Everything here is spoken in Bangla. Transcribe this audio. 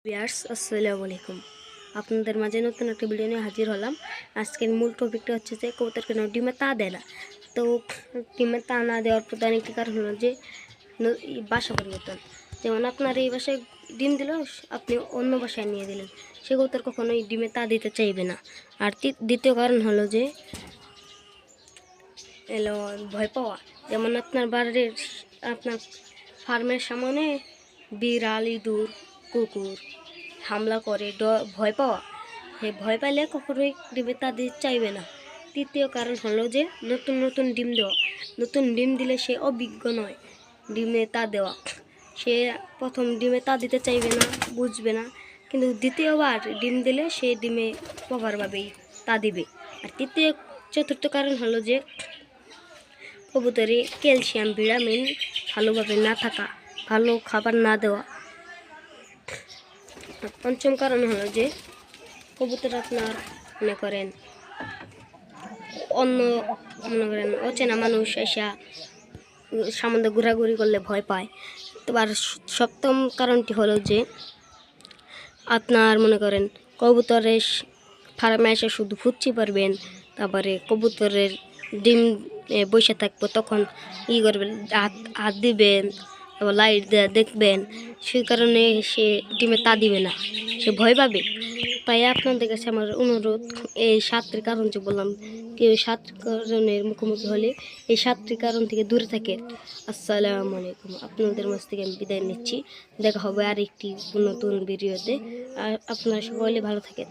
ভিউয়ার্স আসসালামু আলাইকুম। আপনাদের মাঝে নতুন একটা ভিডিও নিয়ে হাজির হলাম। আজকের মূল টপিকটা হচ্ছে যে কবুতর কেন ডিমে তা দেয় না। তো ডিমে তা না দেওয়ার প্রধান একটি কারণ হলো যে বাসা পরিবর্তন। যেমন আপনার এই বাসায় ডিম দিল, আপনি অন্য বাসায় নিয়ে দিলেন, সে কবুতর কখনোই ডিমে তা দিতে চাইবে না। আর দ্বিতীয় কারণ হলো যে এলো ভয় পাওয়া। যেমন আপনার বাড়ির আপনার ফার্মের সামনে বিড়াল, ইঁদুর, কুকুর হামলা করে, ভয় পাওয়া। ভয় পাইলে কখনোই ডিমে তা দিতে চাইবে না। তৃতীয় কারণ হলো যে নতুন নতুন ডিম দেওয়া। নতুন ডিম দিলে সে অভিজ্ঞ নয় ডিমে তা দেওয়া। সে প্রথম ডিমে তা দিতে চাইবে না, বুঝবে না, কিন্তু দ্বিতীয়বার ডিম দিলে সে ডিমে প্রপারভাবেই তা দিবে। আর চতুর্থ কারণ হলো যে কবুতরে ক্যালসিয়াম, ভিটামিন ভালোভাবে না থাকা, ভালো খাবার না দেওয়া। পঞ্চম কারণ হলো যে কবুতর আপনার অচেনা মানুষ এসা সামনে ঘোরাঘুরি করলে ভয় পায়। আর সপ্তম কারণটি হলো যে আপনার কবুতরের ফার্মে এসে শুধু ফুচ্ছি পারবেন, তারপরে কবুতরের ডিম বসে থাকবো, তখন করবেন, হাত দিবেন, তারপর লাইট দেওয়া দেখবেন, সেই কারণে সে ডিমে তা দিবে না, সে ভয় পাবে। তাই আপনাদের কাছে আমার অনুরোধ, এই 7টি কারণ যে বললাম, কেউ 7 কারণের মুখোমুখি হলে এই 7টি কারণ থেকে দূরে থাকে। আসসালামু আলাইকুম। আপনাদের মাঝ থেকে আমি বিদায় নিচ্ছি। দেখা হবে আরেকটি নতুন ভিডিওতে। আর আপনারা সকলে ভালো থাকেন।